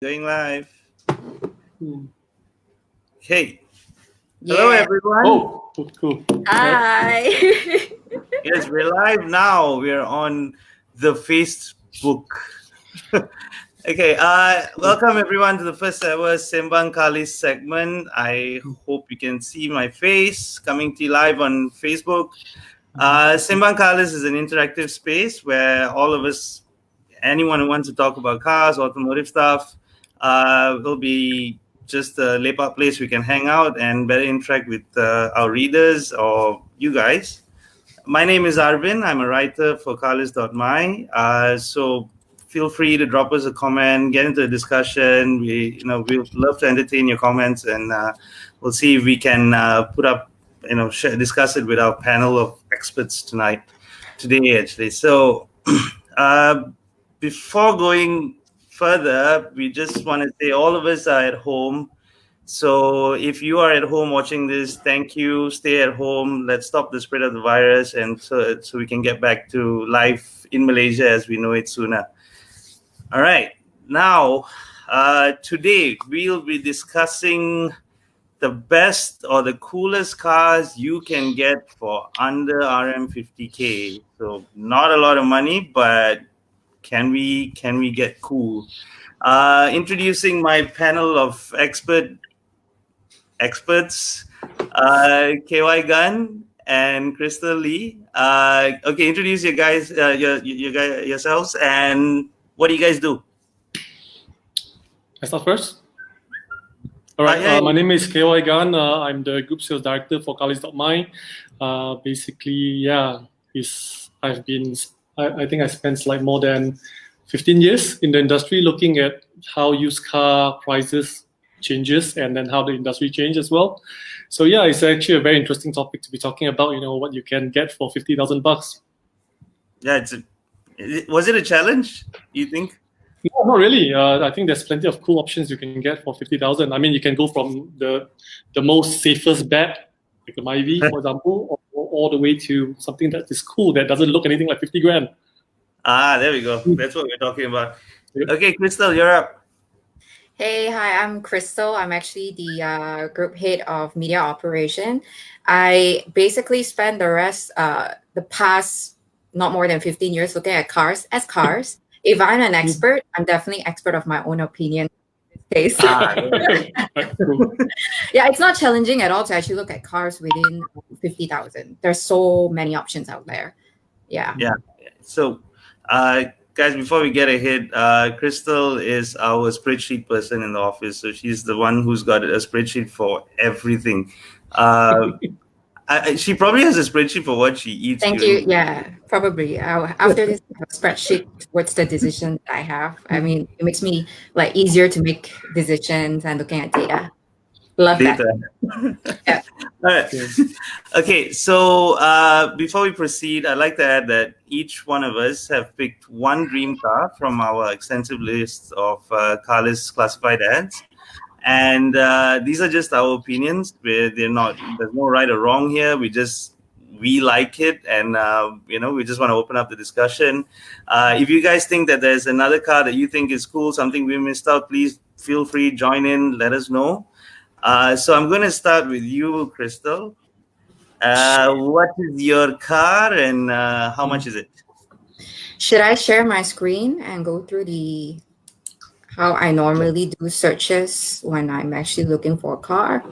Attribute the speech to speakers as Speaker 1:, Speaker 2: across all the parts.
Speaker 1: Going live.
Speaker 2: Hmm.
Speaker 1: Hey, hello
Speaker 3: Yeah.
Speaker 1: everyone.
Speaker 2: Oh, cool. Right.
Speaker 3: Hi.
Speaker 1: Yes, we're live now. We're on the Facebook. Okay, welcome everyone to the first ever Sembang Carlist segment. I hope you can see my face coming to you live on Facebook. Sembang Carlist is an interactive space where all of us, anyone who wants to talk about cars, automotive stuff, will be just a lepak place we can hang out and better interact with our readers or you guys. My name is Arvin. I'm a writer for Carlist.my. So feel free to drop us a comment, get into a discussion. We'd love to entertain your comments, and we'll see if we can put up, discuss it with our panel of experts today actually. So uh, before going further, we just want to say all of us are at home. So if you are at home watching this, thank you. Stay at home. Let's stop the spread of the virus, and so we can get back to life in Malaysia as we know it sooner. All right. Now, today we'll be discussing the best or the coolest cars you can get for under RM50k. So not a lot of money, but can we get cool? Introducing my panel of experts, KY Gun and Crystal Lee. Okay, introduce your guys, your guys yourselves, and what do you guys do?
Speaker 2: I start first. All right.
Speaker 1: Yeah,
Speaker 2: My name is KY Gan. I'm the group sales director for Carlist.my. Basically, yeah, I think I spent like more than 15 years in the industry looking at how used car prices changes and then how the industry changes as well. So yeah, it's actually a very interesting topic to be talking about. You know what you can get for $50,000.
Speaker 1: yeah. Was it a challenge? You think?
Speaker 2: No, not really. I think there's plenty of cool options you can get for 50,000. I mean, you can go from the most safest bet, like the Myvi, for example, or all the way to something that is cool that doesn't look anything like 50 grand.
Speaker 1: There we go. That's what we're talking about.
Speaker 2: Yep.
Speaker 1: Okay, Crystal, you're up.
Speaker 3: Hey, hi, I'm Crystal. I'm actually the group head of media operation. I basically spent the past not more than 15 years looking at cars. If I'm an expert, I'm definitely expert of my own opinion in this case.
Speaker 2: Right, cool.
Speaker 3: Yeah, it's not challenging at all to actually look at cars within 50,000. There's so many options out there. Yeah.
Speaker 1: Yeah. So, guys, before we get ahead, Crystal is our spreadsheet person in the office. So she's the one who's got a spreadsheet for everything. Uh, she probably has a spreadsheet for what she eats
Speaker 3: Thank you.
Speaker 1: during.
Speaker 3: Yeah, probably. After this spreadsheet, what's the decision I have? I mean, it makes me like easier to make decisions and looking at data. Love that.
Speaker 1: Data.
Speaker 3: Yeah.
Speaker 1: All right. Okay, so before we proceed, I'd like to add that each one of us have picked one dream car from our extensive list of car list classified ads. And these are just our opinions. They're not. There's no right or wrong here. We like it, and we just want to open up the discussion. If you guys think that there's another car that you think is cool, something we missed out, please feel free, join in, let us know. So I'm going to start with you, Crystal. What is your car, and how much is it?
Speaker 3: Should I share my screen and go through the how I normally do searches when I'm actually looking for a car?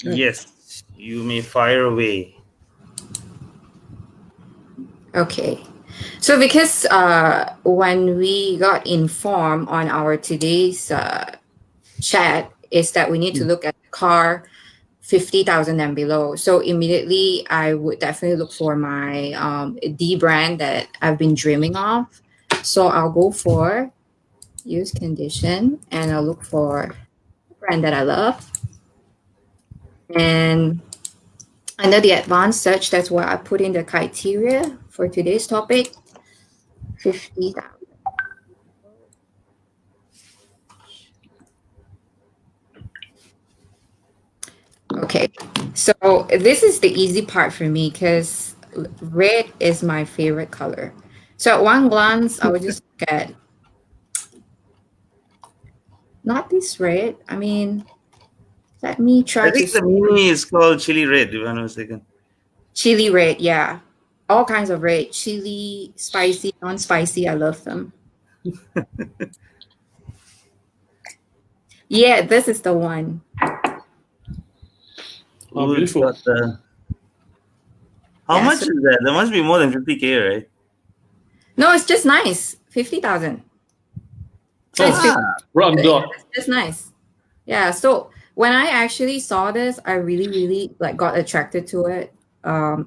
Speaker 1: Yes, you may fire away.
Speaker 3: Okay. So because when we got informed on our today's chat is that we need to look at the car 50,000 and below. So immediately I would definitely look for my D brand that I've been dreaming of. So I'll go for used condition and I'll look for a brand that I love. And under the advanced search, that's where I put in the criteria for today's topic 50,000. Okay, so this is the easy part for me because red is my favorite color. So at one glance, I would just look at Not this red. I mean, let me try
Speaker 1: I
Speaker 3: to
Speaker 1: think the Mini is called Chili Red, if I'm not mistaken.
Speaker 3: chili red. Yeah, all kinds of red. Chili, spicy, non-spicy. I love them. Yeah, this is the one.
Speaker 2: Oh,
Speaker 1: Ooh, it's
Speaker 2: beautiful.
Speaker 1: got the. How
Speaker 3: Yeah.
Speaker 1: much
Speaker 3: So,
Speaker 1: is that? There must be more than 50k, right?
Speaker 3: no, it's just nice. 50,000. Yeah, it's
Speaker 2: Oh,
Speaker 3: 50.
Speaker 1: Ah,
Speaker 2: round dot.
Speaker 3: It's just nice. Yeah. So when I actually saw this, I really, really like got attracted to it.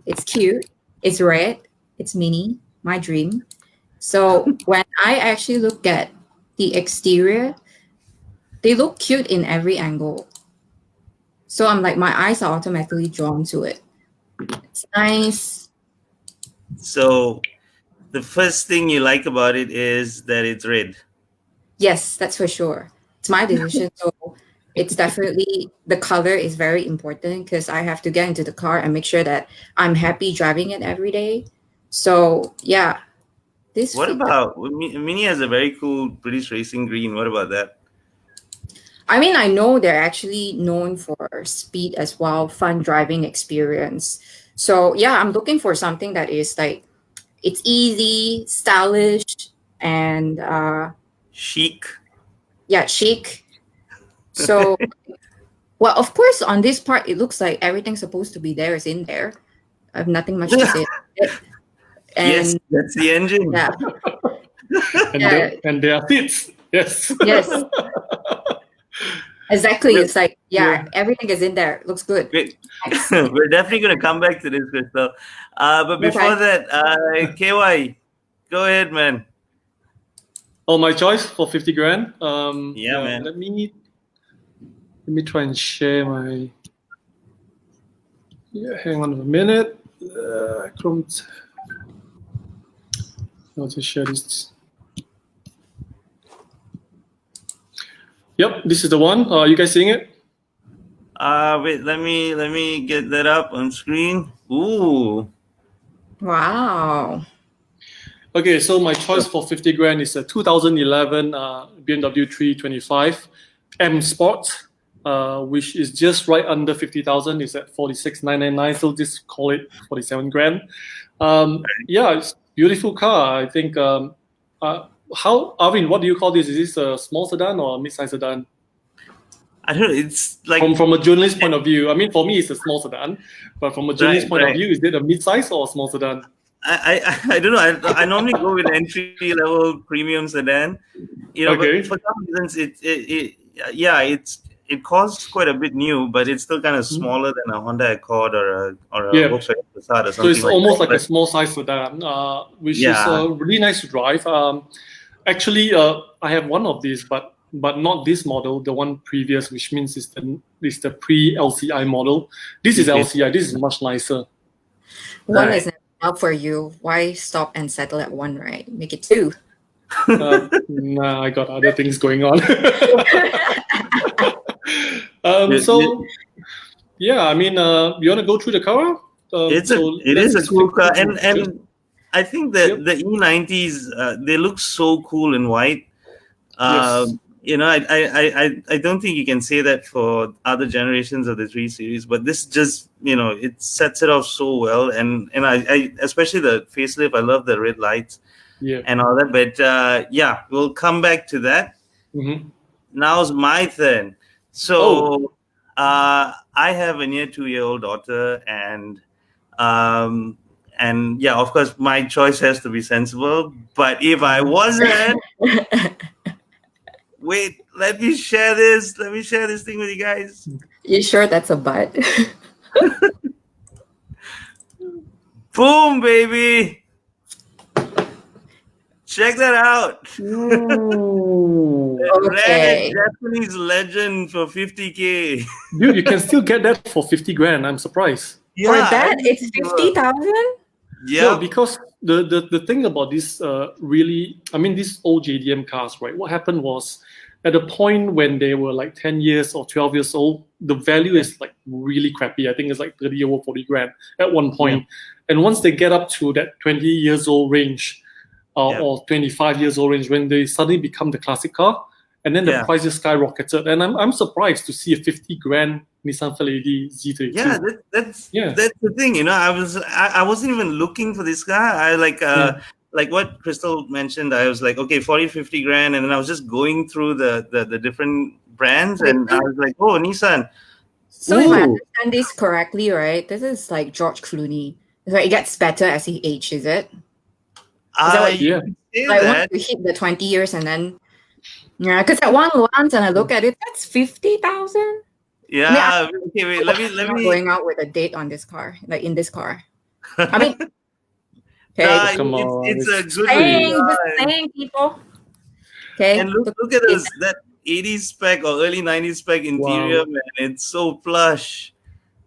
Speaker 3: It's cute. It's red. It's mini. My dream. So when I actually look at the exterior, they look cute in every angle. So I'm like, my eyes are automatically drawn to it. It's nice.
Speaker 1: so the first thing you like about it is that it's red.
Speaker 3: Yes, that's for sure. It's my decision. So it's definitely the color is very important because I have to get into the car and make sure that I'm happy driving it every day. So yeah, this
Speaker 1: What
Speaker 3: fit.
Speaker 1: about Mini has a very cool British racing green. What about that?
Speaker 3: I mean, I know they're actually known for speed as well, fun driving experience. So yeah, I'm looking for something that is like it's easy, stylish, and
Speaker 1: Chic.
Speaker 3: yeah, chic. So well, of course, on this part, it looks like everything's supposed to be there is in there. I have nothing much to say about it.
Speaker 1: Yes,
Speaker 3: And
Speaker 1: that's the engine.
Speaker 3: yeah,
Speaker 2: And
Speaker 3: yeah,
Speaker 2: there are fits. Yes.
Speaker 3: yes, exactly.
Speaker 1: We're,
Speaker 3: It's like,
Speaker 2: Yeah.
Speaker 3: yeah, everything is in there. Looks good.
Speaker 1: we're,
Speaker 3: Nice.
Speaker 1: we're definitely going to come back to this, Crystal. But before
Speaker 3: Okay.
Speaker 1: that, KY, go ahead, man.
Speaker 2: Oh, my choice for 50 grand.
Speaker 1: Yeah,
Speaker 2: Yeah.
Speaker 1: man.
Speaker 2: Let me try and share my. Yeah. Hang on a minute. Chrome. I'll just share this. Yep, this is the one. You guys seeing it?
Speaker 1: Wait, let me get that up on screen. Ooh.
Speaker 3: Wow.
Speaker 2: Okay, so my choice for 50 grand is a 2011 BMW 325 M Sport, which is just right under 50,000. It's at 46,999, so just call it 47 grand. Yeah, it's beautiful car. I think. How, Arvin, what do you call this? Is this a small sedan or a mid-size sedan?
Speaker 1: I don't know. It's like
Speaker 2: From a journalist point of view, I mean, for me, it's a small sedan, but from a journalist point of
Speaker 1: right.
Speaker 2: view, is it a mid-size or a small sedan?
Speaker 1: I don't know. I normally go with entry level premium sedan, but
Speaker 2: Okay.
Speaker 1: for some reasons yeah, it costs quite a bit new, but it's still kind of smaller than a Honda Accord or a
Speaker 2: Yeah.
Speaker 1: Volkswagen Passat or
Speaker 2: So it's
Speaker 1: something like
Speaker 2: almost
Speaker 1: that.
Speaker 2: like a
Speaker 1: But
Speaker 2: small size sedan, which is
Speaker 1: yeah,
Speaker 2: really nice to drive. Actually, I have one of these, but not this model, the one previous, which means it's the pre LCI model. This is
Speaker 1: okay,
Speaker 2: LCI. This is much nicer.
Speaker 3: One
Speaker 1: right.
Speaker 3: is not enough for you. Why stop and settle at one, right? Make it two.
Speaker 2: Nah, I got other things going on.
Speaker 1: You- you-
Speaker 2: So yeah, I mean, you want to go through the car? So
Speaker 1: it
Speaker 2: let's
Speaker 1: is a
Speaker 2: just
Speaker 1: cool
Speaker 2: flick
Speaker 1: car,
Speaker 2: through.
Speaker 1: and I think
Speaker 2: Yep.
Speaker 1: that the E90s they look so cool in white.
Speaker 2: Yes.
Speaker 1: I don't think you can say that for other generations of the 3 Series, but this just it sets it off so well, and I especially the facelift. I love the red lights
Speaker 2: Yeah.
Speaker 1: and all that, but yeah, we'll come back to that.
Speaker 2: Mm-hmm.
Speaker 1: Now's my turn.
Speaker 2: Oh.
Speaker 1: So I have a near 2-year-old daughter, um, and yeah, of course, my choice has to be sensible. But if I wasn't, wait, let me share this. Let me share this thing with you guys.
Speaker 3: You sure that's a butt?
Speaker 1: Boom, baby. Check that out.
Speaker 2: Ooh.
Speaker 1: Red
Speaker 3: Okay.
Speaker 1: Japanese legend for 50k.
Speaker 2: Dude, you can still get that for 50 grand. I'm surprised.
Speaker 3: For
Speaker 1: Yeah,
Speaker 3: that, it's 50,000?
Speaker 2: No,
Speaker 1: Yep.
Speaker 2: because the thing about this really, I mean, these old JDM cars, right? What happened was at a point when they were like 10 years or 12 years old, the value is like really crappy. I think it's like 30 or 40 grand at one point. And once they get up to that 20 years old range
Speaker 1: Yep.
Speaker 2: or 25 years old range, when they suddenly become the classic car, and then the price just skyrocketed. And I'm surprised to see a 50 grand Nissan Lady Z32.
Speaker 1: Yeah, that's the thing. You know, I wasn't even looking for this car. I like what Crystal mentioned. I was like, okay, 40, 50 grand, and then I was just going through the different brands, and I was like, oh, Nissan.
Speaker 3: So if I understand this correctly, right, this is like George Clooney. Right, it gets better as he ages, is it?
Speaker 1: Like
Speaker 3: once you hit the 20 years and then, because at one glance and I look at it, that's 50,000.
Speaker 1: Yeah. Okay, wait. Let me
Speaker 3: going out with a date on this car, like in this car. I mean,
Speaker 1: okay, come on. It's a good
Speaker 3: saying, people. Okay,
Speaker 1: and look at this that 80s spec or early 90s spec interior, man. It's so plush.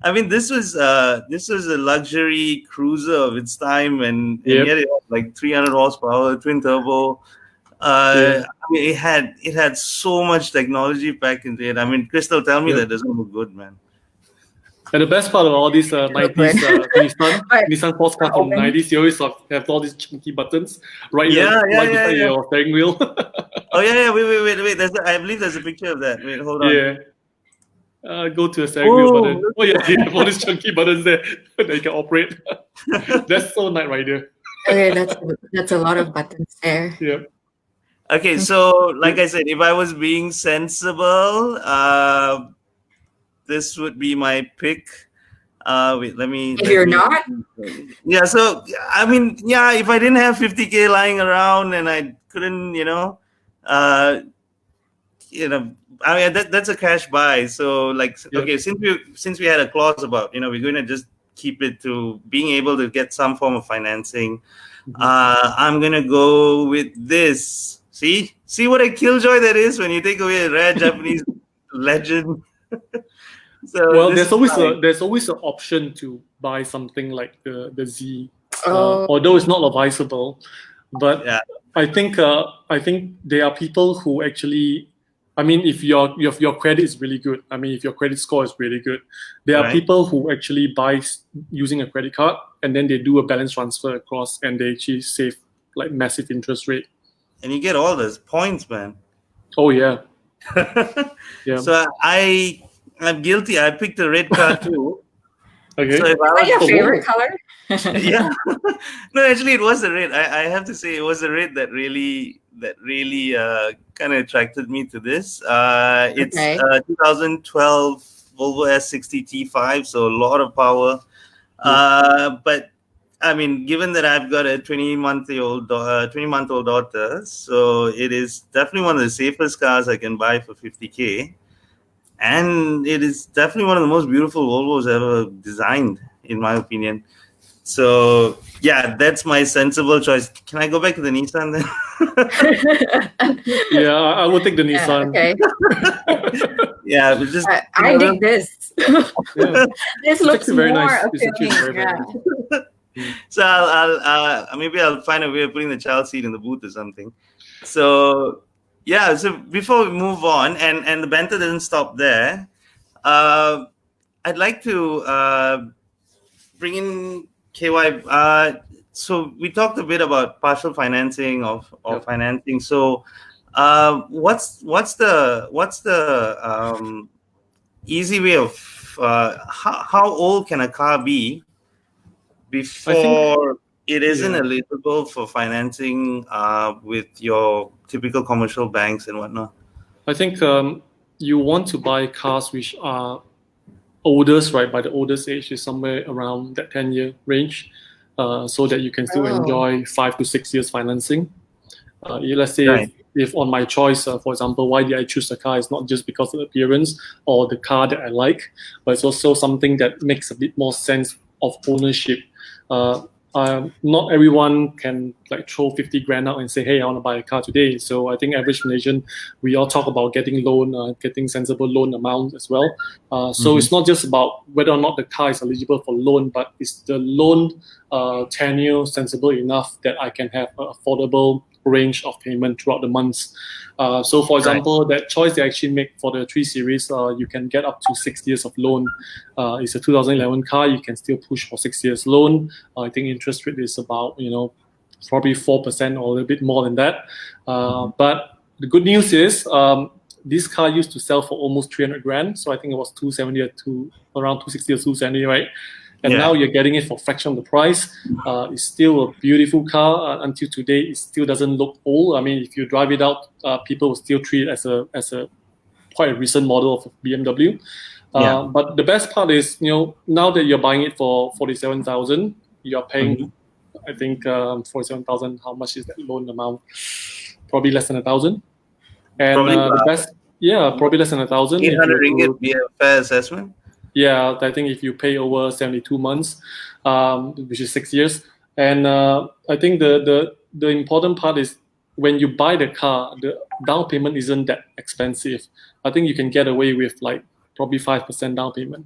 Speaker 1: I mean, this was a luxury cruiser of its time, and yet it had like 300 horsepower, twin turbo. I mean, it had so much technology packed into it. I mean, Crystal, tell me that doesn't look good, man.
Speaker 2: And the best part of all these 90s Nissan sports cars from the 90s, you always have all these chunky buttons right beside your steering wheel.
Speaker 1: Oh yeah, wait. I believe there's a picture of that. Wait, hold on.
Speaker 2: Yeah. Go to a steering wheel button. Oh yeah, you have all these chunky buttons there that you can operate. That's so Knight Rider.
Speaker 3: Okay, that's a lot of buttons there.
Speaker 2: Yeah.
Speaker 1: Okay, so like I said, if I was being sensible, this would be my pick. Wait, let me.
Speaker 3: If you're not,
Speaker 1: yeah. So I mean, yeah. If I didn't have 50K lying around and I couldn't, I mean that's a cash buy. So like, okay, since we had a clause about, we're going to just keep it to being able to get some form of financing. I'm gonna go with this. See what a killjoy that is when you take away a rare Japanese legend.
Speaker 2: So there's always an option to buy something like the Z, although it's not advisable. But I think there are people who actually, I mean, if your credit is really good, I mean, if your credit score is really good, there are people who actually buy using a credit card and then they do a balance transfer across and they actually save like massive interest rate.
Speaker 1: And you get all those points, man.
Speaker 2: Oh yeah.
Speaker 1: So I'm guilty. I picked a red car too.
Speaker 2: Okay.
Speaker 3: So if I was your favorite color?
Speaker 1: Yeah. No, actually, it was the red. I have to say, it was the red that really kind of attracted me to this. It's 2012 Volvo S60 T5, so a lot of power. But I mean, given that I've got a 20-month-old daughter, so it is definitely one of the safest cars I can buy for 50K. And it is definitely one of the most beautiful Volvos ever designed, in my opinion. So, yeah, that's my sensible choice. Can I go back to the Nissan then?
Speaker 2: Yeah, I would take the Nissan.
Speaker 3: Okay.
Speaker 1: Yeah, but just
Speaker 3: I dig this. This looks
Speaker 2: very
Speaker 3: more
Speaker 2: nice.
Speaker 3: appealing.
Speaker 1: So maybe I'll find a way of putting the child seat in the booth or something. So yeah, so before we move on, and the banter doesn't stop there, I'd like to bring in KY. So we talked a bit about partial financing or financing. So what's the easy way of how old can a car be before it isn't eligible for financing with your typical commercial banks and whatnot?
Speaker 2: I think you want to buy cars which are oldest, right? By the oldest age is somewhere around that 10-year range, so that you can still enjoy 5 to 6 years financing. Let's say if on my choice, for example, why did I choose the car? It's not just because of the appearance or the car that I like, but it's also something that makes a bit more sense of ownership. Not everyone can like throw 50 grand out and say, hey, I want to buy a car today. So I think average Malaysian, we all talk about getting loan, getting sensible loan amount as well. So it's not just about whether or not the car is eligible for loan, but is the loan tenure sensible enough that I can have an affordable range of payment throughout the months. So for example, that choice they actually make for the 3 Series, you can get up to 6 years of loan. It's a 2011 car, you can still push for 6 years loan. I think interest rate is about, probably 4% or a little bit more than that. But the good news is this car used to sell for almost 300 grand. So I think it was 270 to around 260 or 270, right? And now you're getting it for a fraction of the price. It's still a beautiful car. Until today, it still doesn't look old. I mean, if you drive it out, people will still treat it as a quite a recent model of BMW. But the best part is, now that you're buying it for 47,000, you're paying, I think 47,000. How much is that loan amount? Probably less than 1,000. And the best, probably less than 1,000.
Speaker 1: 800 ringgit be a fair assessment.
Speaker 2: Yeah, I think if you pay over 72 months, which is 6 years, and I think the important part is when you buy the car, the down payment isn't that expensive. I think you can get away with like probably 5% down payment.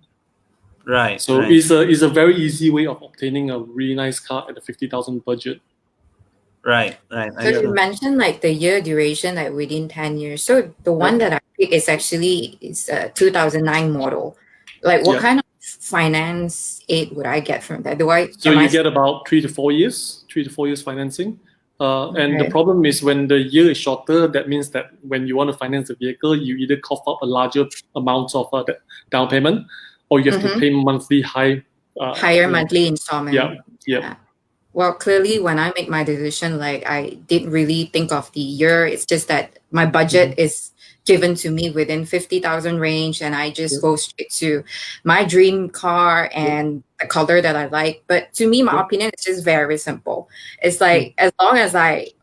Speaker 1: Right.
Speaker 2: So it's a very easy way of obtaining a really nice car at a 50,000 budget.
Speaker 1: Right.
Speaker 3: So you mentioned like the year duration, like within 10 years. So the one that I picked is actually a 2009 model. Like what kind of finance aid would I get from that?
Speaker 2: You get about 3 to 4 years financing. And the problem is when the year is shorter, that means that when you want to finance the vehicle, you either cough up a larger amount of down payment, or you have to pay monthly
Speaker 3: higher monthly installment.
Speaker 2: Yeah.
Speaker 3: Well, clearly, when I make my decision, like I didn't really think of the year. It's just that my budget is given to me within 50,000 range, and I just go straight to my dream car and the color that I like. But to me, my opinion is just very simple. It's like as long as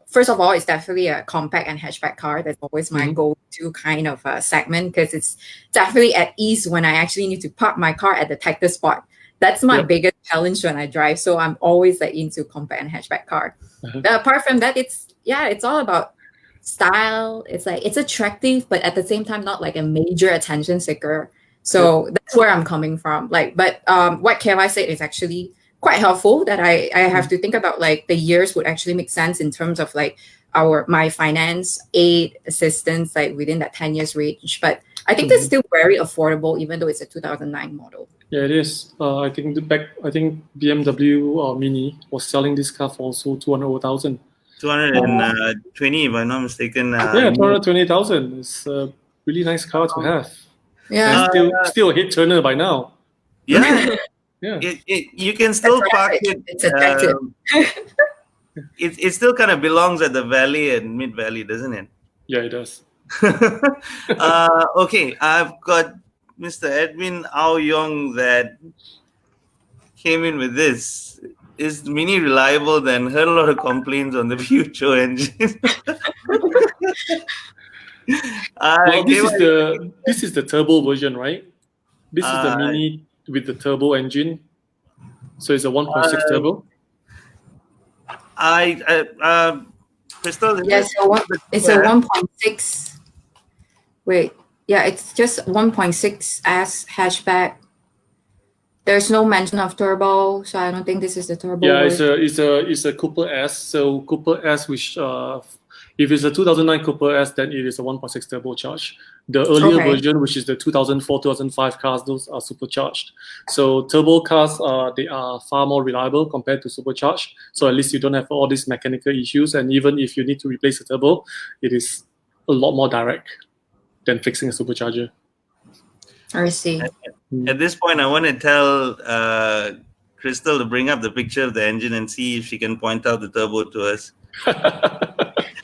Speaker 3: first of all, it's definitely a compact and hatchback car. That's always my go-to kind of segment, because it's definitely at ease when I actually need to park my car at the tightest spot. That's my biggest challenge when I drive. So I'm always like into compact and hatchback car. Apart from that, it's all about style. It's like it's attractive, but at the same time not like a major attention seeker. So that's where I'm coming from. But what KY said is actually quite helpful, that I have to think about like the years would actually make sense in terms of like my finance aid assistance like within that 10 years range. But I think that's still very affordable, even though it's a 2009 model.
Speaker 2: Yeah, it is. I think BMW Mini was selling this car for also 200,000.
Speaker 1: 220, if I'm not mistaken.
Speaker 2: 220,000. It's a really nice car to have.
Speaker 3: Yeah,
Speaker 2: and still a hit turner by now.
Speaker 1: Yeah,
Speaker 2: yeah.
Speaker 1: You can still park it.
Speaker 3: It's attractive.
Speaker 1: It still kind of belongs at the valley and mid valley, doesn't it?
Speaker 2: Yeah, it does.
Speaker 1: Okay, I've got Mr. Edwin Ao Yong that came in with this. Is Mini reliable? Then heard a lot of complaints on the Future engine.
Speaker 2: This is the turbo version, right? This is the Mini with the turbo engine. So it's a 1.6 turbo.
Speaker 1: Crystal.
Speaker 3: Yes, it's a 1.6. Wait, yeah, it's just 1.6 S hatchback. There's no mention of turbo, so I don't think this is the turbo.
Speaker 2: Yeah, it's a Cooper S. So Cooper S, which if it's a 2009 Cooper S, then it is a 1.6 turbocharged. The earlier version, which is the 2004, 2005 cars, those are supercharged. So turbo cars, they are far more reliable compared to supercharged. So at least you don't have all these mechanical issues. And even if you need to replace a turbo, it is a lot more direct than fixing a supercharger.
Speaker 3: I see.
Speaker 1: At this point, I want to tell Crystal to bring up the picture of the engine and see if she can point out the turbo to us.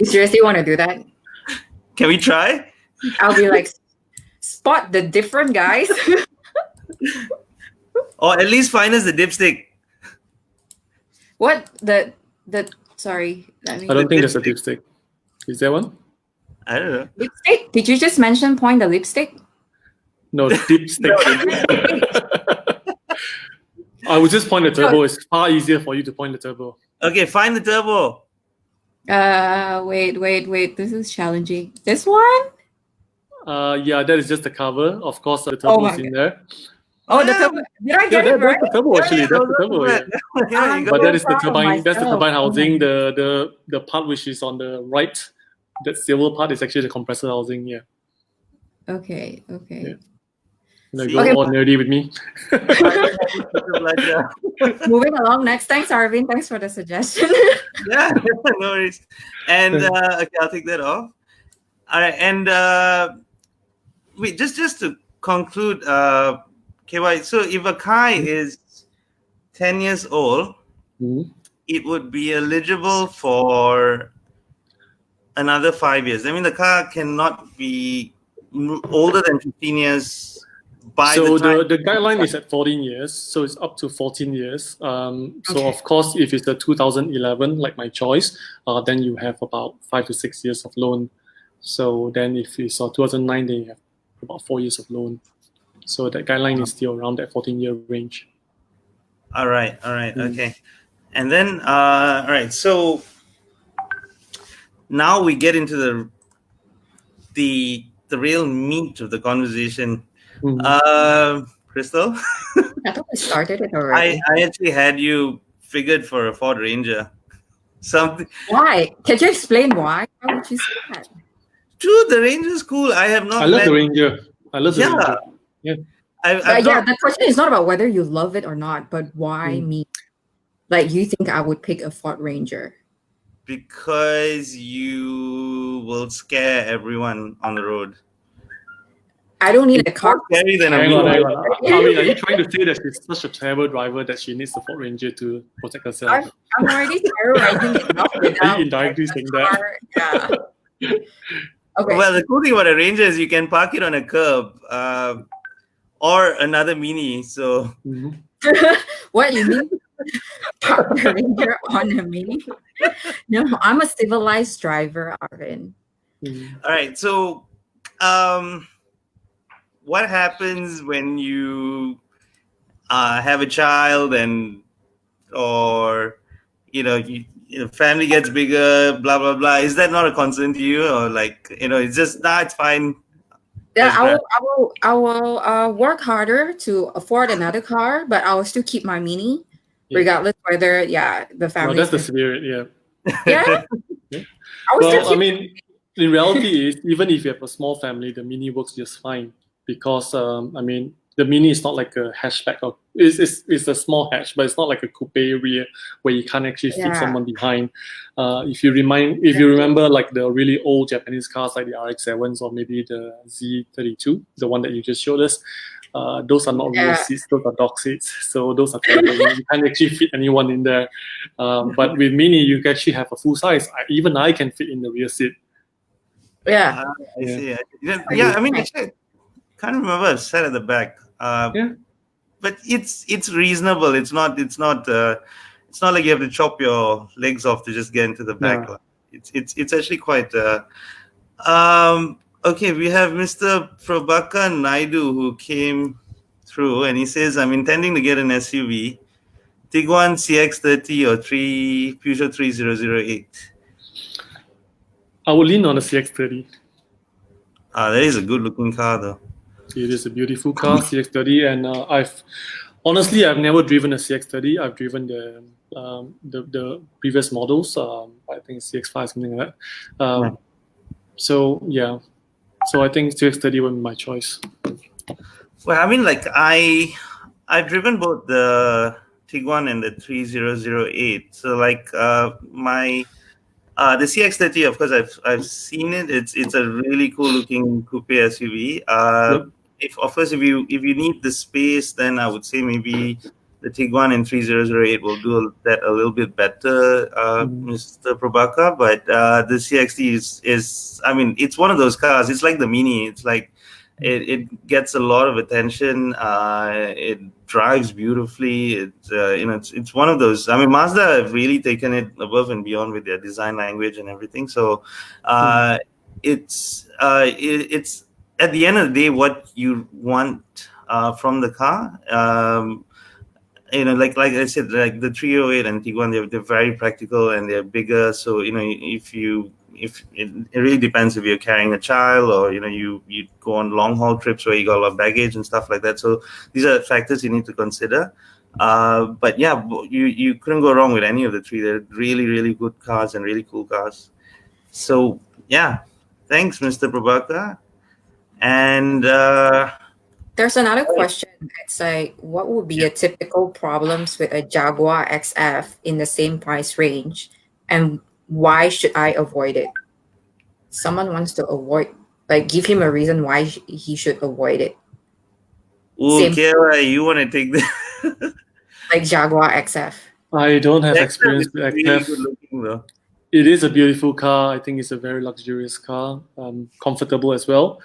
Speaker 3: You seriously want to do that?
Speaker 1: Can we try?
Speaker 3: I'll be like, spot the different guys.
Speaker 1: Or at least find us the dipstick.
Speaker 3: What? Sorry.
Speaker 2: I don't think there's a dipstick. Is there one?
Speaker 1: I don't know.
Speaker 3: Lipstick? Did you just mention point the lipstick?
Speaker 2: No, dipstick. I would just point the turbo. It's far easier for you to point the turbo.
Speaker 1: Okay, find the turbo.
Speaker 3: Wait. This is challenging. This one?
Speaker 2: Yeah, that is just the cover. Of course, the turbo is in there.
Speaker 3: Oh, the turbo. Did I get it right?
Speaker 2: That's the turbo, actually. That's the turbo. Yeah. But that is the turbine. That's the turbine housing. The part which is on the right, that silver part is actually the compressor housing. Yeah.
Speaker 3: Okay.
Speaker 2: Yeah. Go all nerdy with me.
Speaker 3: Moving along next. Thanks, Arvin. Thanks for the suggestion.
Speaker 1: Yeah, no worries. And okay, I'll take that off. All right, and wait, just to conclude, KY. So if a car is 10 years old,
Speaker 2: Mhm.
Speaker 1: it would be eligible for another 5 years. I mean, the car cannot be older than 15 years by the
Speaker 2: So
Speaker 1: time.
Speaker 2: the guideline is at 14 years, so it's up to 14 years. So
Speaker 3: Okay.
Speaker 2: of course, if it's the 2011, like my choice, then you have about 5 to 6 years of loan. So then if it's 2009, then you have about 4 years of loan. So that guideline is still around that 14-year range.
Speaker 1: All right,
Speaker 2: Mm.
Speaker 1: okay. And then, all right, so now we get into the real meat of the conversation.
Speaker 2: Mm.
Speaker 1: Crystal,
Speaker 3: I thought we started it
Speaker 1: I,
Speaker 3: already.
Speaker 1: I actually had you figured for a Ford Ranger. Something
Speaker 3: Why? Can you explain why? Why would you say that?
Speaker 1: true. The Ranger's cool. I have
Speaker 2: I
Speaker 1: not
Speaker 2: love
Speaker 1: met.
Speaker 2: the Ranger. I love the
Speaker 1: Yeah,
Speaker 2: Ranger. Yeah.
Speaker 1: I've
Speaker 3: But yeah,
Speaker 1: not
Speaker 3: the question is not about whether you love it or not, but why
Speaker 2: Mm.
Speaker 3: me? Like you think I would pick a Ford Ranger?
Speaker 1: because you will scare everyone on the road.
Speaker 3: I don't need a
Speaker 1: It's
Speaker 3: car.
Speaker 1: more scary than a
Speaker 2: Hang on,
Speaker 1: mini.
Speaker 2: hang on. I mean, are you trying to say that she's such a terrible driver that she needs the Ford Ranger to protect herself?
Speaker 3: I'm already terrorizing enough
Speaker 2: Are you
Speaker 3: without like
Speaker 2: indirectly
Speaker 3: a
Speaker 2: saying that?
Speaker 3: car. Yeah. Okay.
Speaker 1: Well, the cool thing about a Ranger is you can park it on a curb or another mini. So,
Speaker 2: Mhm.
Speaker 3: What you mean? Park the Ranger on a mini? No, I'm a civilized driver, Arvin.
Speaker 2: Mm.
Speaker 1: all right. So, um, what happens when you have a child and or family gets bigger, blah blah blah? Is that not a concern to you, or like it's just it's fine
Speaker 3: Yeah,
Speaker 1: as grand?
Speaker 3: I will work harder to afford another car, but I will still keep my mini,
Speaker 2: Yeah.
Speaker 3: regardless whether the
Speaker 2: No,
Speaker 3: family
Speaker 2: that's
Speaker 3: is
Speaker 2: the
Speaker 3: big.
Speaker 2: spirit. Yeah.
Speaker 3: Yeah,
Speaker 2: Yeah.
Speaker 3: I will still
Speaker 2: Well, I
Speaker 3: keep.
Speaker 2: mean, the reality is, even if you have a small family, the Mini works just fine because, I mean, the Mini is not like a hatchback. Or it's a small hatch, but it's not like a coupe rear where you can't actually fit
Speaker 3: Yeah,
Speaker 2: someone behind. If you remember, like the really old Japanese cars, like the RX-7s or maybe the Z32, the one that you just showed us, those are not real
Speaker 3: yeah,
Speaker 2: seats; those are dog seats. So those are terrible. You can't actually fit anyone in there. But with Mini, you can actually have a full size. Even I can fit in the rear seat.
Speaker 3: yeah.
Speaker 1: Ah, I
Speaker 2: Yeah.
Speaker 1: see.
Speaker 3: Okay,
Speaker 1: Yeah, I mean,
Speaker 3: fine.
Speaker 1: actually, I can't remember. I said at the back,
Speaker 2: Yeah.
Speaker 1: but it's reasonable. It's not like you have to chop your legs off to just get into the back.
Speaker 2: No.
Speaker 1: It's actually quite. Okay, we have Mr. Prabhakar Naidu who came through, and he says, "I'm intending to get an SUV, Tiguan CX-30 or three Peugeot 3008."
Speaker 2: I would lean on the CX-30.
Speaker 1: That is a good-looking car, though.
Speaker 2: It is a beautiful car, CX-30, and I've never driven a CX-30. I've driven the previous models. I think CX-5, something like that. So yeah, so I think CX-30 would be my choice.
Speaker 1: Well, I mean, like I've driven both the Tiguan and the 3008. So like my the CX-30, of course, I've seen it. It's a really cool looking coupe SUV.
Speaker 2: Yep.
Speaker 1: If of course if you need the space, then I would say maybe the Tiguan and 3008 will do that a little bit better,
Speaker 2: Mm.
Speaker 1: Mr. Prabhakar. But the CX-30 is I mean it's one of those cars. It's like the Mini. It's like it gets a lot of attention. It drives beautifully. It's one of those. I mean, Mazda have really taken it above and beyond with their design language and everything. So,
Speaker 2: Mm.
Speaker 1: it's at the end of the day what you want from the car. Like I said, like the 308 and Tiguan, they're very practical and they're bigger. So if it really depends if you're carrying a child or you go on long haul trips where you got a lot of baggage and stuff like that. So these are factors you need to consider. But yeah, you couldn't go wrong with any of the three. They're really really good cars and really cool cars. So yeah, thanks, Mr. Prabhakar. And
Speaker 3: There's another question. It's like, what would be a typical problems with a Jaguar XF in the same price range, and why should I avoid it? someone wants to avoid, like, give him a reason why he should avoid it. Same
Speaker 1: Okay, you want to take this?
Speaker 3: like Jaguar XF.
Speaker 2: I don't have
Speaker 1: That
Speaker 2: experience
Speaker 1: is
Speaker 2: with
Speaker 1: really
Speaker 2: XF.
Speaker 1: good looking though.
Speaker 2: It is a beautiful car. I think it's a very luxurious car, comfortable as well.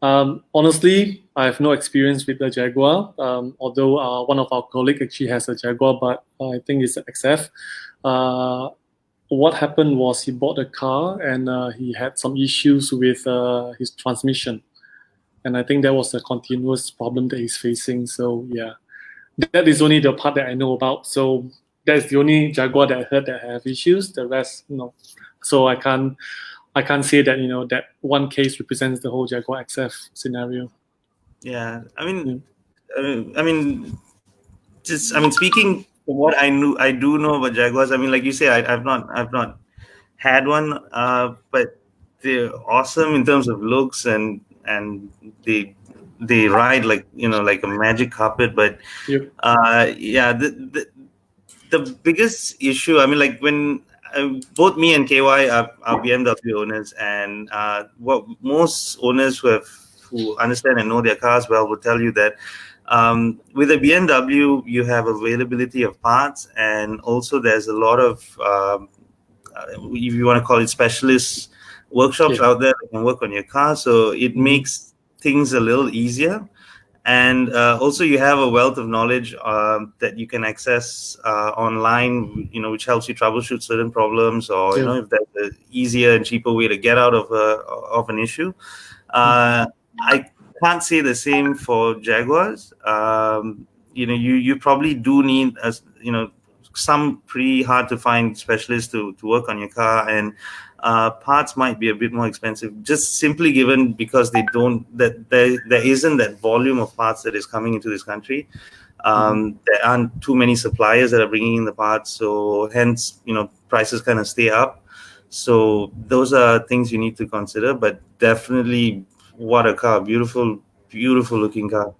Speaker 2: Honestly, I have no experience with the Jaguar, although one of our colleagues actually has a Jaguar, but I think it's an XF. What happened was he bought a car and he had some issues with his transmission. And I think that was a continuous problem that he's facing. So yeah, that is only the part that I know about. So that's the only Jaguar that I heard that have issues. The rest, no. So I can't say that that one case represents the whole Jaguar XF scenario.
Speaker 1: Yeah, I mean, speaking from what I do know about Jaguars. I mean, like you say, I've not had one, but they're awesome in terms of looks and they ride like like a magic carpet. But
Speaker 2: Yep.
Speaker 1: yeah, the biggest issue, I mean, like when both me and KY are BMW owners, and what most owners who understand and know their cars well will tell you that with a BMW, you have availability of parts, and also there's a lot of if you want to call it specialist workshops out there that can work on your car, so it makes things a little easier. And also you have a wealth of knowledge that you can access online, which helps you troubleshoot certain problems, or if there's an easier and cheaper way to get out of an issue. I can't say the same for Jaguars. You probably do need some pretty hard to find specialists to work on your car, and parts might be a bit more expensive, just simply given because there isn't that volume of parts that is coming into this country. There aren't too many suppliers that are bringing in the parts, so hence prices kind of stay up. So those are things you need to consider, but definitely, what a car! Beautiful looking car.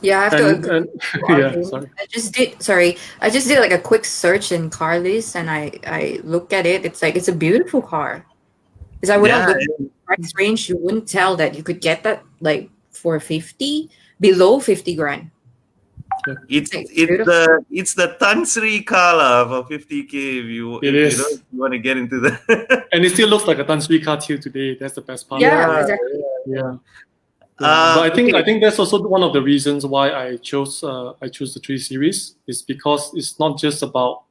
Speaker 3: Yeah, I have to agree.
Speaker 2: Yeah, sorry.
Speaker 3: I just did like a quick search in Carlist, and I looked at it. It's like it's a beautiful car. Because I would have looked at the price range, you wouldn't tell that you could get that like for 50, below 50 grand.
Speaker 1: It's the Tan Sri car for 50k if you want to get into that.
Speaker 2: And it still looks like a Tan Sri car till today. That's the best part.
Speaker 3: Yeah, exactly.
Speaker 2: Yeah. But I think that's also one of the reasons why I chose the 3 Series, is because it's not just about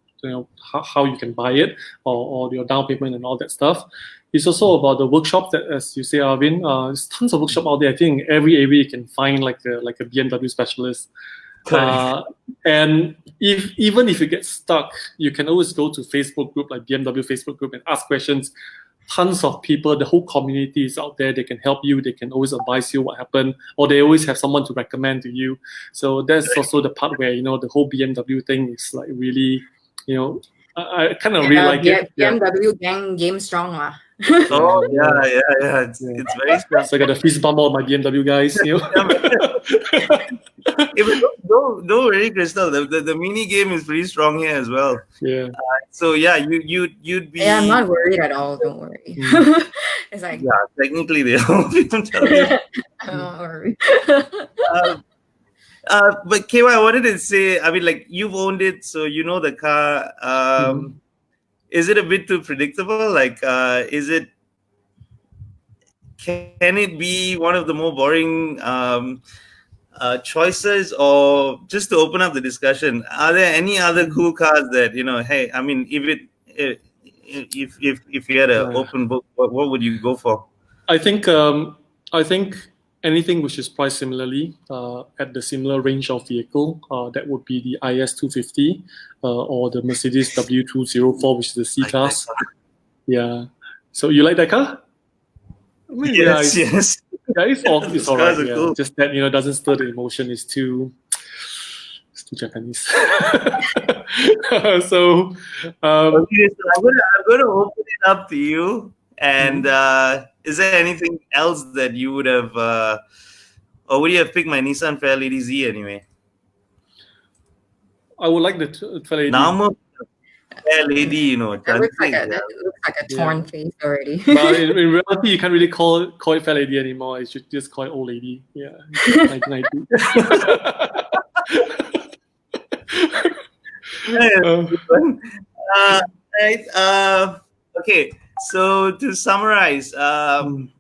Speaker 2: how you can buy it or your down payment and all that stuff. It's also about the workshops that, as you say, Arvin, there's tons of workshops out there. I think in every area you can find like a BMW specialist. And even if you get stuck, you can always go to Facebook group like BMW Facebook group and ask questions. Tons of people, the whole community is out there. They can help you. They can always advise you what happened, or they always have someone to recommend to you. So that's also the part where the whole BMW thing is like really, I kind of really like it.
Speaker 3: BMW gang game strong lah.
Speaker 1: Oh yeah. It's very strong.
Speaker 2: So I got a fist bump all my BMW guys.
Speaker 1: Don't worry, Crystal. The mini game is pretty strong here as well.
Speaker 2: Yeah.
Speaker 1: So yeah, you'd be.
Speaker 3: Yeah, I'm not worried at all. Don't worry. It's like
Speaker 1: technically they all people tell you.
Speaker 3: I'm not worried.
Speaker 1: But KY, I wanted to say, I mean, like you've owned it, so you know the car. Is it a bit too predictable? Like, can it be one of the more boring choices? Or just to open up the discussion, are there any other cool cars that hey, I mean, if you had an open book, what would you go for?
Speaker 2: I think anything which is priced similarly at the similar range of vehicle, that would be the IS250 or the Mercedes W204, which is the C-Class. Yeah. So you like that car? I mean,
Speaker 1: yes.
Speaker 2: Yeah, it's all right. Yeah. Cool. Just that doesn't stir the emotion. It's too Japanese. So
Speaker 1: I'm going to open it up to you. And is there anything else that you would have, or would you have picked my Nissan Fairlady Z anyway?
Speaker 2: I would like the Fairlady.
Speaker 1: fair lady, you know,
Speaker 3: That looks like
Speaker 1: cantik,
Speaker 3: a that
Speaker 1: yeah.
Speaker 3: looks like a torn face already.
Speaker 2: But in reality, you can't really call it fair lady anymore. You should just call it old lady. Yeah, 1990.
Speaker 1: Good one. Uh, right. Okay. So to summarize,
Speaker 2: Mm,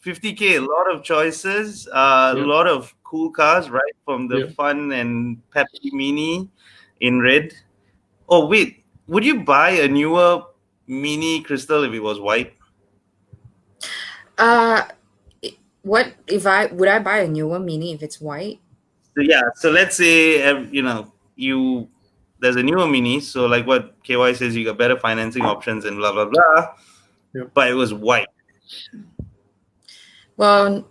Speaker 1: 50k, a lot of choices, a
Speaker 2: yeah,
Speaker 1: lot of cool cars, right? From the
Speaker 2: yeah.
Speaker 1: fun and peppy Mini in red. Oh wait, would you buy a newer Mini Crystal if it was white?
Speaker 3: uh, what if I would I buy a newer Mini if it's white?
Speaker 1: So yeah. So let's say you know you there's a newer Mini. So like what KY says, you got better financing options and blah blah blah.
Speaker 2: Yeah.
Speaker 1: But it was white.
Speaker 3: Well,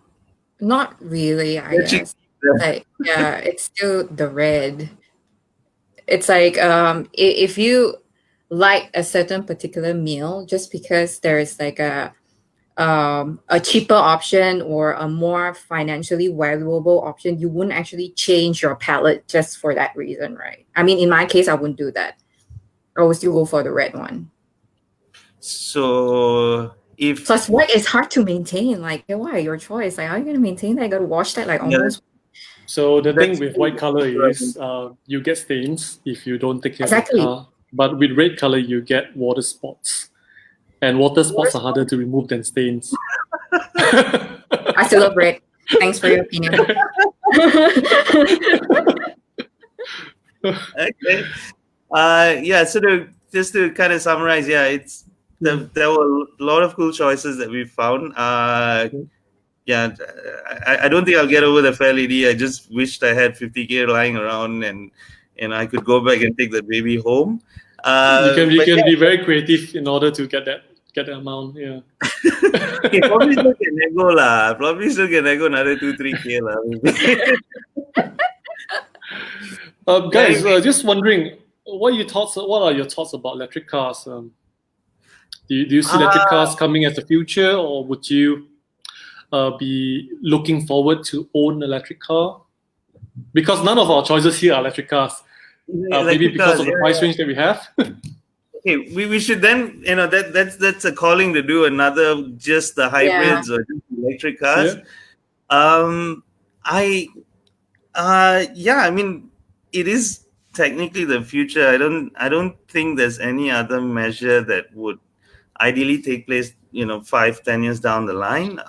Speaker 3: not really, I
Speaker 1: Would you
Speaker 3: guess. Like, yeah, it's still the red. It's like if you like a certain particular meal, just because there's like a cheaper option or a more financially valuable option, you wouldn't actually change your palate just for that reason, right? I mean, in my case, I wouldn't do that. I would still go for the red one.
Speaker 1: So if
Speaker 3: Plus, white is hard to maintain. Like, why your choice? Like, how are you gonna maintain that? You gotta wash that like
Speaker 1: yeah,
Speaker 3: almost
Speaker 2: So the thing
Speaker 1: that's
Speaker 2: with white color is you get stains if you don't take care of your
Speaker 3: exactly.
Speaker 2: car. But with red color, you get water spots. And water spots are harder to remove than stains.
Speaker 3: I still love red. Thanks for your opinion.
Speaker 1: okay. Yeah. So just to kind of summarize, yeah, there were a lot of cool choices that we found. Yeah, I don't think I'll get over the fair lady. I just wished I had 50k lying around and I could go back and take the baby home.
Speaker 2: You can
Speaker 1: But yeah,
Speaker 2: be very creative in order to get the amount. Yeah.
Speaker 1: okay, probably still can nego lah. Probably still can nego another 2-3k lah.
Speaker 2: Guys, just wondering, what are your thoughts about electric cars? Do you see electric cars coming as the future, or would you be looking forward to own an electric car? Because none of our choices here are electric cars. Maybe because of the price range that we have.
Speaker 1: Okay, we should then, you know, that's a calling to do another just the hybrids or just electric cars.
Speaker 2: Yeah.
Speaker 1: I mean, it is technically the future. I don't think there's any other measure that would ideally take place, you know, 5-10 years down the line.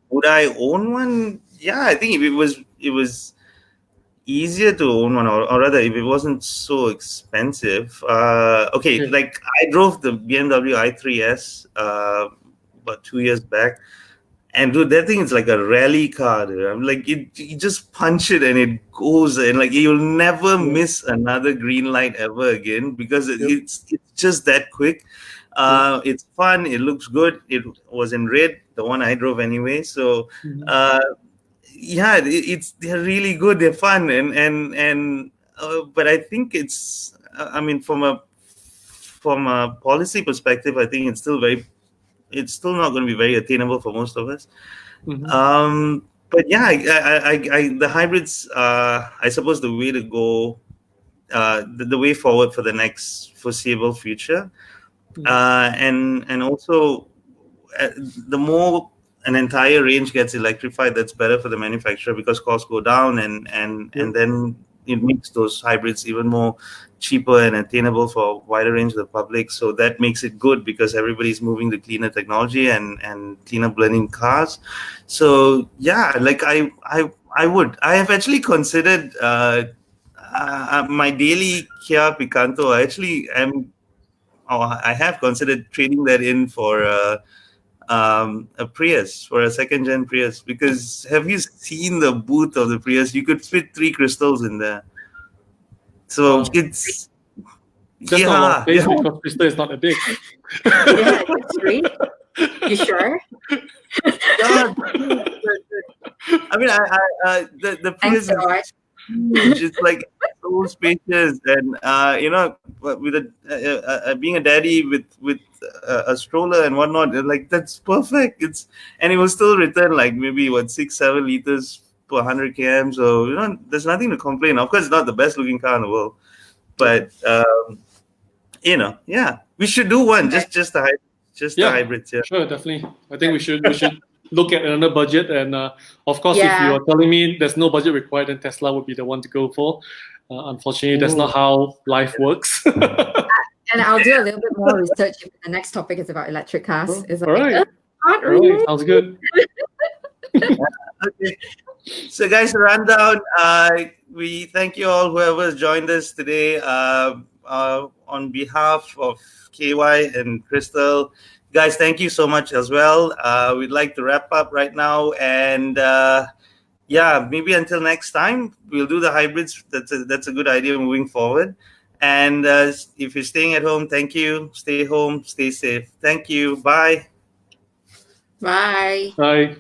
Speaker 1: Would I own one? Yeah, I think if it was easier to own one, or rather if it wasn't so expensive. Okay, like I drove the BMW i3s about 2 years back. And dude, that thing is like a rally car. Dude. I'm like, you just punch it and it goes, and like you'll never miss another green light ever again because it's just that quick. It's fun. It looks good. It was in red, the one I drove anyway. So, yeah, they're really good. They're fun, and but I think it's. I mean, from a policy perspective, I think it's still not going to be very attainable for most of us. But yeah, the hybrids, I suppose the way to go, the way forward for the next foreseeable future. And also, the more an entire range gets electrified, that's better for the manufacturer because costs go down, and then it makes those hybrids even more cheaper and attainable for a wider range of the public. So that makes it good because everybody's moving to cleaner technology and cleaner blending cars. So yeah, like I have actually considered my daily Kia Picanto. I have considered trading that in for a Prius, for a second gen Prius, because have you seen the boot of the Prius? You could fit 3 crystals in there. So it's
Speaker 2: that's not a lot of space because crystal is not that big.
Speaker 3: Yeah, that's great. You sure?
Speaker 1: Yeah, I mean, the Prius is huge. It's like so spacious, and you know, with being a daddy with a stroller and whatnot, like that's perfect. And it will still return like maybe 6-7 liters per 100 km. So you know, there's nothing to complain. Of course, it's not the best looking car in the world, but Yeah, we should do one. Just the hybrids. Yeah.
Speaker 2: Sure, definitely. I think we should look at another budget, and of course, if you
Speaker 3: Yeah.
Speaker 2: are telling me there's no budget required, then Tesla would be the one to go for. Unfortunately, that's not how life works.
Speaker 3: And I'll do a little bit more research if the next topic is about electric cars. It's
Speaker 2: All right.
Speaker 3: not
Speaker 2: All right, sounds good.
Speaker 1: Okay. So, guys, rundown. We thank you all whoever's joined us today. On behalf of KY and Crystal, guys, thank you so much as well. We'd like to wrap up right now, and maybe until next time, we'll do the hybrids. That's a good idea moving forward. And if you're staying at home, thank you. Stay home, stay safe. Thank you. Bye.
Speaker 3: Bye.
Speaker 2: Bye.